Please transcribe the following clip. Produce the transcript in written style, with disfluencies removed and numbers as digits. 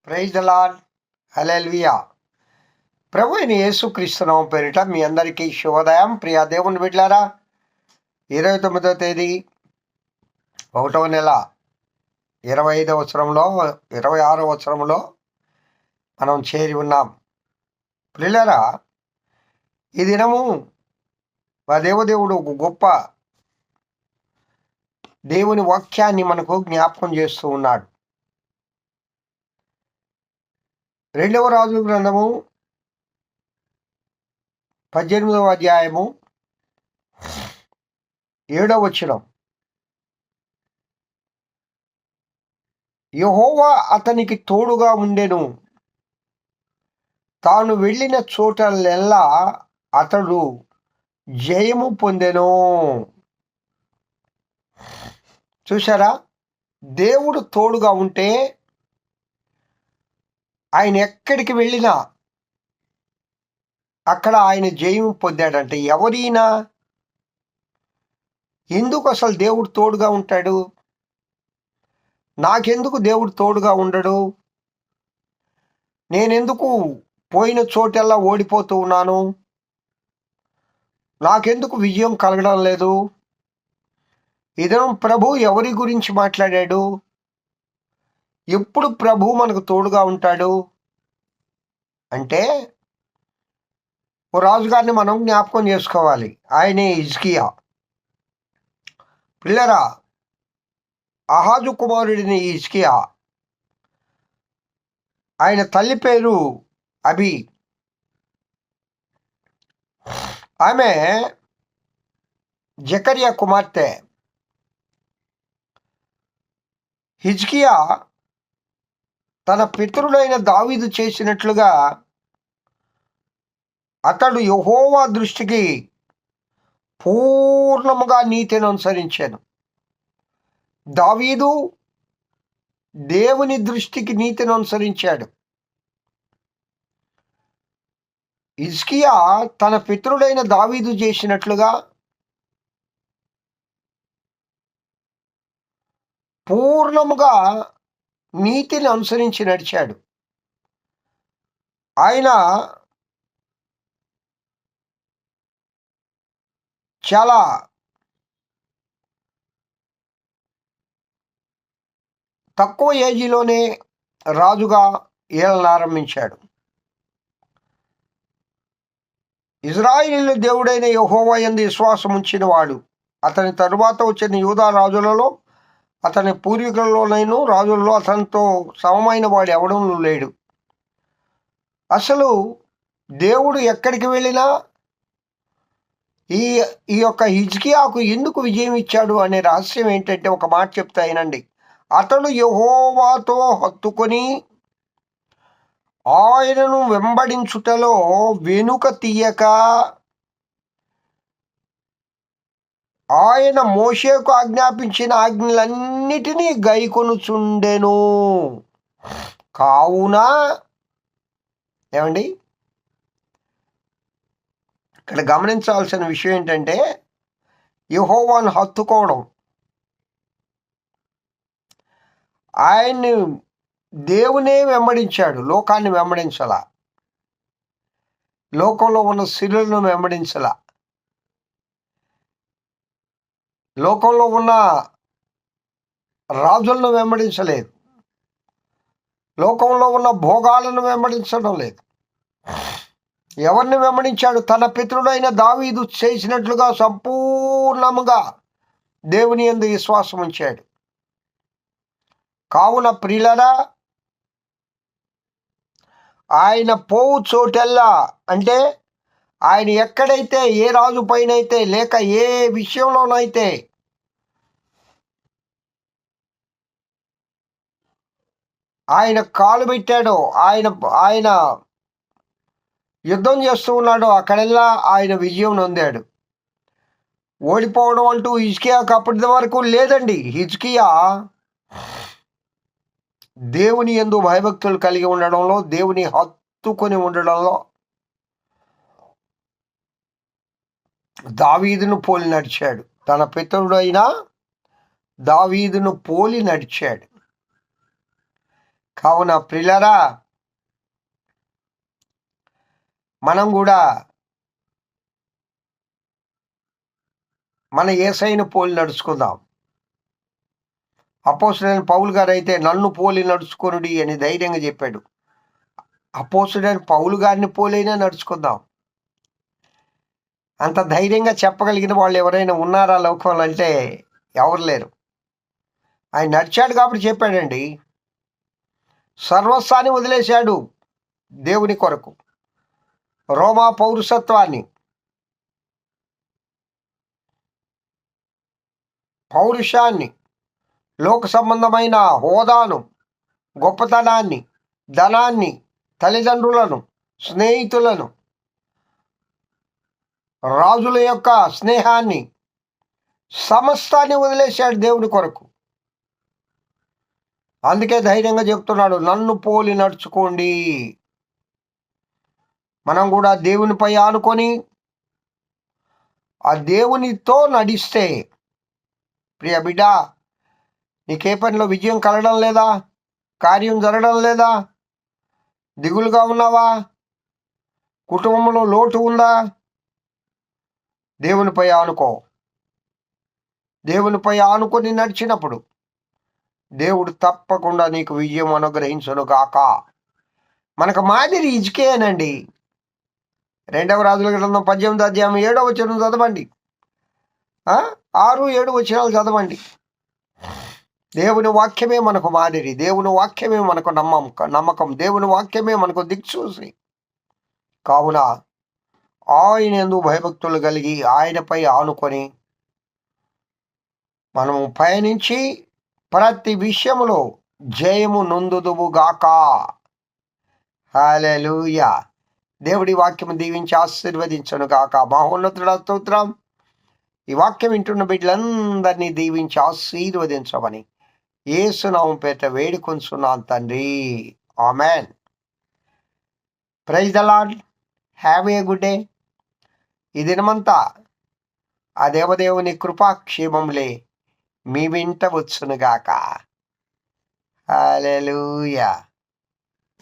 Praise the Lord. Hallelujah. ప్రభు అయిన యేసుక్రీస్తు నామం పేరిట మీ అందరికీ శుభోదయం. ప్రియ దేవుని బిడ్డలారా, 29వ తేదీ 1వ నెల 25వ సంవత్సరంలో 26వ సంవత్సరంలో మనం చేరి ఉన్నాం. ప్రియులారా, ఈ దినము మా దేవదేవుడు ఒక గొప్ప దేవుని వాక్యాన్ని మనకు జ్ఞాపకం చేస్తూ ఉన్నాడు. 2వ రాజుల గ్రంథము 18వ అధ్యాయము 7వ వచనం. యెహోవా అతనికి తోడుగా ఉండెను, తాను వెళ్ళిన చోటలెల్లా అతడు జయము పొందెను. చూశారా, దేవుడు తోడుగా ఉంటే ఆయన ఎక్కడికి వెళ్ళినా అక్కడ ఆయన జయం పొందాడంటే ఎవరైనా ఎందుకు అసలు దేవుడు తోడుగా ఉంటాడు? నాకెందుకు దేవుడు తోడుగా ఉండడు? నేనెందుకు పోయిన చోటెల్లా ఓడిపోతూ ఉన్నాను? నాకెందుకు విజయం కలగడం లేదు? ఇదే ప్రభు ఎవరి గురించి మాట్లాడాడు? ఎప్పుడు ప్రభు మనకు తోడుగా ఉంటాడు అంటే ఓ రాజుగారిని మనం జ్ఞాపకం చేసుకోవాలి. ఆయనే హిజ్కియా. పిల్లరా, అహాజు కుమారుడిని హిజ్కియా. ఆయన తల్లి పేరు అబి. ఆమె జకరియా కుమార్తె. హిజ్కియా తన పితరుడైన దావీదు చేసినట్లుగా అతడు యెహోవా దృష్టికి పూర్ణముగా నీతిని అనుసరించాను. దావీదు దేవుని దృష్టికి నీతిని అనుసరించాడు. హిజ్కియా తన పితరుడైన దావీదు చేసినట్లుగా పూర్ణముగా నీతిని అనుసరించి నడిచాడు. ఆయన చాలా తక్కువ ఏజీలోనే రాజుగా ఏలనారంభించాడు. ఇజ్రాయేలు దేవుడైన యెహోవా యందు విశ్వాసం ఉంచిన వాడు. అతని తరువాత వచ్చిన యూదా రాజులలో, అతని పూర్వీకులలోనైనా రాజుల్లో అతనితో సమమైన వాడు ఎవడూ లేడు. అసలు దేవుడు ఎక్కడికి వెళ్ళినా ఈ యొక్క హిజ్కియాకు ఎందుకు విజయం ఇచ్చాడు అనే రహస్యం ఏంటంటే ఒక మాట చెప్తా వినండి. అతడు యెహోవాతో హత్తుకొని ఆయనను వెంబడించుటలో వెనుక తీయక ఆయన మోషేకు ఆజ్ఞాపించిన ఆజ్ఞలన్నిటినీ గైకొనుచుండెను. కావున ఏమండి, ఇక్కడ గమనించాల్సిన విషయం ఏంటంటే యెహోవాను హత్తుకోవడం. ఆయన్ని దేవునే వెంబడించాడు, లోకాన్ని వెంబడించలా, లోకంలో ఉన్న సిరులను వెంబడించలా, లోకంలో ఉన్న రాజులను వెంబడించలేదు, లోకంలో ఉన్న భోగాలను వెంబడించడం లేదు. ఎవరిని వెంబడించాడు? తన పితరుడైన దావీదు చేసినట్లుగా సంపూర్ణముగా దేవుని యందు విశ్వాసం ఉంచాడు. కావున ప్రియులారా, ఆయన పోవు చోటెల్లా అంటే ఆయన ఎక్కడైతే ఏ రాజు పైన అయితే లేక ఏ విషయంలోనైతే ఆయన కాలు పెట్టాడో, ఆయన యుద్ధం చేస్తూ ఉన్నాడో అక్కడెల్లా ఆయన విజయం నొందాడు. ఓడిపోవడం అంటూ హిజ్కియాకు అప్పటి వరకు లేదండి. హిజ్కియా దేవుని యందు భయభక్తులు కలిగి ఉండడంలో, దేవుని హత్తుకొని ఉండడంలో దావీదును పోలి నడిచాడు. తన పితరుడైన దావీదును పోలి నడిచాడు. కావున ప్రియులారా, మనం కూడా మన యేసయ్యను పోలి నడుచుకుందాం. అపోస్తులైన పౌలు గారు అయితే నన్ను పోలి నడుచుకొనుడి అని ధైర్యంగా చెప్పాడు. అపోస్తులైన పౌలు గారిని పోలైనా నడుచుకుందాం. అంత ధైర్యంగా చెప్పగలిగిన వాళ్ళు ఎవరైనా ఉన్నారా లోకంలో అంటే ఎవరు లేరు. ఆయన నడిచాడు కాబట్టి చెప్పాడండి. సర్వస్వాన్ని వదిలేశాడు దేవుని కొరకు. రోమా పౌరుషత్వాన్ని, పౌరుషాన్ని, లోక సంబంధమైన హోదాను, గొప్పతనాన్ని, ధనాన్ని, తల్లిదండ్రులను, స్నేహితులను, రాజుల యొక్క స్నేహాన్ని, సమస్తాన్ని వదిలేశాడు దేవుని కొరకు. అందుకే ధైర్యంగా చెప్తున్నాడు, నన్ను పోలి నడుచుకోండి. మనం కూడా దేవునిపై ఆనుకొని ఆ దేవునితో నడిస్తే, ప్రియ బిడ్డ, నీకే పనిలో విజయం కలగడం లేదా? కార్యం జరగడం లేదా? దిగులుగా ఉన్నావా? కుటుంబంలో లోటు ఉందా? దేవునిపై ఆనుకో. దేవునిపై ఆనుకొని నడిచినప్పుడు దేవుడు తప్పకుండా నీకు విజయం అనుగ్రహించును గాక. మనకు మాదిరి హిజ్కియానండి. 2వ రాజుల గ్రంథం 18వ అధ్యాయం 7వ వచనం చదవండి. 6, 7 వచనాలు చదవండి. దేవుని వాక్యమే మనకు మాదిరి, దేవుని వాక్యమే మనకు నమ్మకం, దేవుని వాక్యమే మనకు దిక్సూచి. కావున ఆయన యందు భయభక్తులు కలిగి ఆయనపై ఆనుకొని మనము పయనించి ప్రతి విషయములో జయము నొందుదువుగాక. హల్లెలూయా. దేవుడి వాక్యము దీవించి ఆశీర్వదించను గాక. మహోన్నతుడా స్తోత్రం. ఈ వాక్యం వింటున్న బిడ్డలందరినీ దీవించి ఆశీర్వదించమని యేసు నామమున పేరిట వేడుకొంచున్నాను తండ్రి. Amen. Praise the lord. Have a good day. ఈ దినమంతా ఆ దేవదేవుని కృపాక్షేమములే మీ వెంట వచ్చునుగాక. హల్లెలూయా.